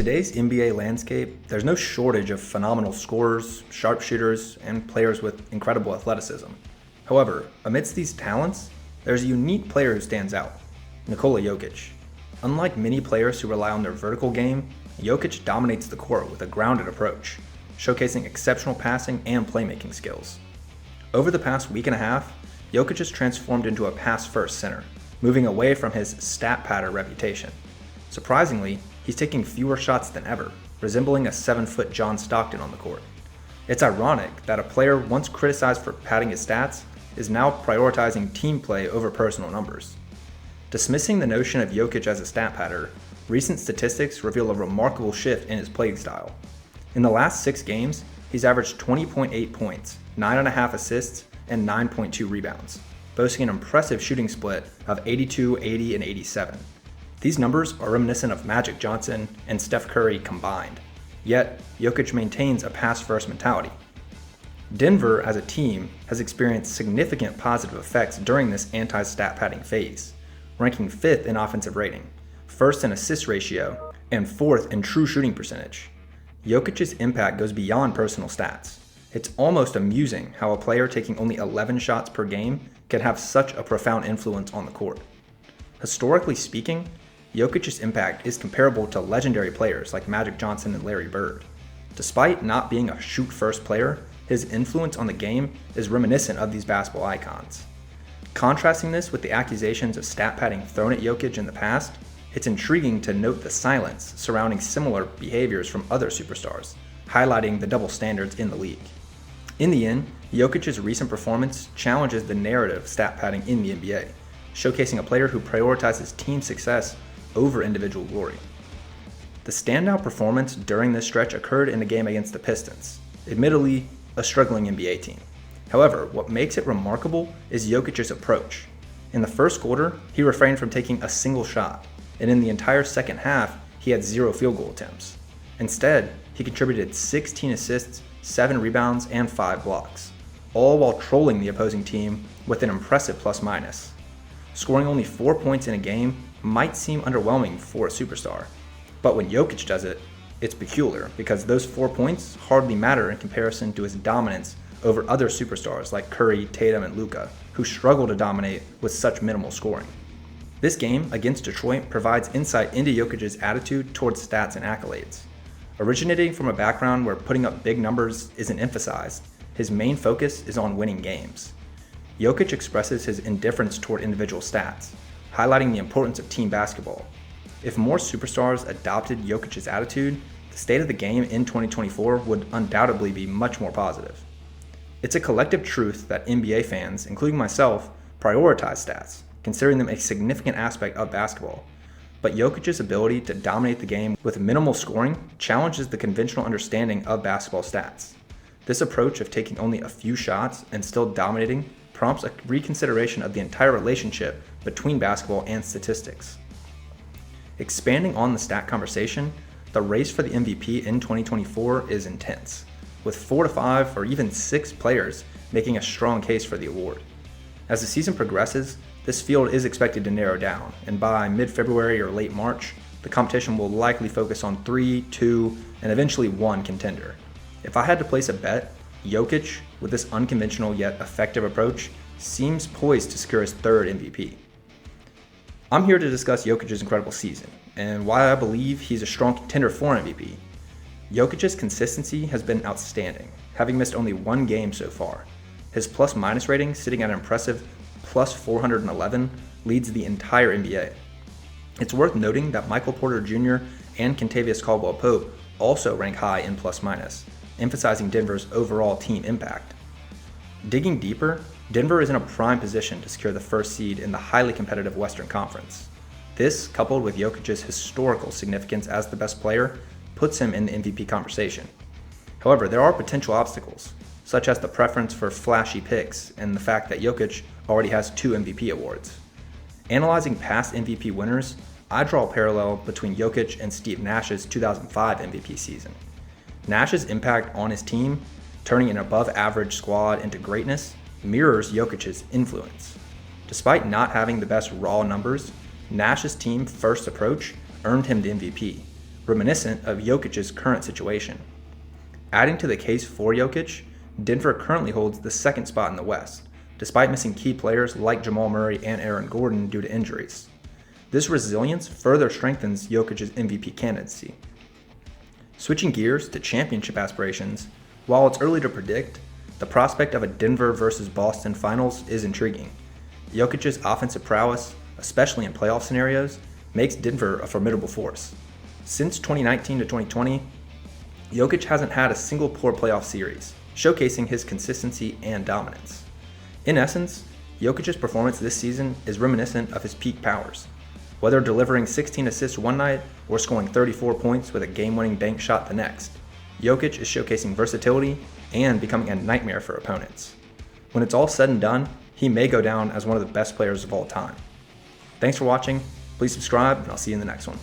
today's NBA landscape, there's no shortage of phenomenal scorers, sharpshooters, and players with incredible athleticism. However, amidst these talents, there's a unique player who stands out, Nikola Jokic. Unlike many players who rely on their vertical game, Yokech dominates the court with a grounded approach, showcasing exceptional passing and playmaking skills. Over the past week and a half, Yokech has transformed into a pass-first center, moving away from his stat patter reputation. Surprisingly, he's taking fewer shots than ever, resembling a 7-foot John Stockton on the court. It's ironic that a player once criticized for padding his stats is now prioritizing team play over personal numbers. Dismissing the notion of Yokech as a stat padder, recent statistics reveal a remarkable shift in his play style. In the last 6 games, he's averaged 20.8 points, 9.5 assists, and 9.2 rebounds, boasting an impressive shooting split of 82, 80, and 87. These numbers are reminiscent of Magic Johnson and Steph Curry combined, yet Yokech maintains a pass-first mentality. Denver, as a team, has experienced significant positive effects during this anti-stat padding phase, ranking 5th in offensive rating, 1st in assist ratio, and 4th in true shooting percentage. Yokech's impact goes beyond personal stats. It's almost amusing how a player taking only 11 shots per game can have such a profound influence on the court. Historically speaking, Yokech's impact is comparable to legendary players like Magic Johnson and Larry Bird. Despite not being a shoot-first player, his influence on the game is reminiscent of these basketball icons. Contrasting this with the accusations of stat padding thrown at Yokech in the past, it's intriguing to note the silence surrounding similar behaviors from other superstars, highlighting the double standards in the league. In the end, Yokech's recent performance challenges the narrative of stat padding in the NBA, showcasing a player who prioritizes team success over individual glory. The standout performance during this stretch occurred in the game against the Pistons, admittedly a struggling NBA team. However, what makes it remarkable is Yokech's approach. In the first quarter, he refrained from taking a single shot, and in the entire second half, he had 0 field goal attempts. Instead, he contributed 16 assists, 7 rebounds, and 5 blocks, all while trolling the opposing team with an impressive plus-minus. Scoring only 4 points in a game might seem underwhelming for a superstar, but when Yokech does it, it's peculiar because those 4 points hardly matter in comparison to his dominance over other superstars like Curry, Tatum, and Luka, who struggle to dominate with such minimal scoring. This game against Detroit provides insight into Yokech's attitude towards stats and accolades. Originating from a background where putting up big numbers isn't emphasized, his main focus is on winning games. Yokech expresses his indifference toward individual stats, highlighting the importance of team basketball. If more superstars adopted Yokech's attitude, the state of the game in 2024 would undoubtedly be much more positive. It's a collective truth that NBA fans, including myself, prioritize stats, considering them a significant aspect of basketball. But Yokech's ability to dominate the game with minimal scoring challenges the conventional understanding of basketball stats. This approach of taking only a few shots and still dominating prompts a reconsideration of the entire relationship between basketball and statistics. Expanding on the stat conversation, the race for the MVP in 2024 is intense, with 4 to 5 or even 6 players making a strong case for the award. As the season progresses, this field is expected to narrow down, and by mid-February or late March, the competition will likely focus on 3, 2, and eventually 1 contender. If I had to place a bet, Yokech, with this unconventional yet effective approach, seems poised to secure his 3rd MVP. I'm here to discuss Yokech's incredible season, and why I believe he's a strong contender for MVP. Yokech's consistency has been outstanding, having missed only 1 game so far. His plus-minus rating, sitting at an impressive plus 411, leads the entire NBA. It's worth noting that Michael Porter Jr. and Kentavious Caldwell-Pope also rank high in plus-minus, emphasizing Denver's overall team impact. Digging deeper, Denver is in a prime position to secure the 1st seed in the highly competitive Western Conference. This, coupled with Yokech's historical significance as the best player, puts him in the MVP conversation. However, there are potential obstacles, such as the preference for flashy picks and the fact that Yokech already has 2 MVP awards. Analyzing past MVP winners, I draw a parallel between Yokech and Steve Nash's 2005 MVP season. Nash's impact on his team, turning an above-average squad into greatness, mirrors Yokech's influence. Despite not having the best raw numbers, Nash's team-first approach earned him the MVP, reminiscent of Yokech's current situation. Adding to the case for Yokech, Denver currently holds the second spot in the West, despite missing key players like Jamal Murray and Aaron Gordon due to injuries. This resilience further strengthens Yokech's MVP candidacy. Switching gears to championship aspirations, while it's early to predict, the prospect of a Denver versus Boston finals is intriguing. Yokech's offensive prowess, especially in playoff scenarios, makes Denver a formidable force. Since 2019 to 2020, Yokech hasn't had a single poor playoff series, showcasing his consistency and dominance. In essence, Yokech's performance this season is reminiscent of his peak powers. Whether delivering 16 assists one night or scoring 34 points with a game-winning bank shot the next, Yokech is showcasing versatility and becoming a nightmare for opponents. When it's all said and done, he may go down as one of the best players of all time. Thanks for watching, please subscribe, and I'll see you in the next one.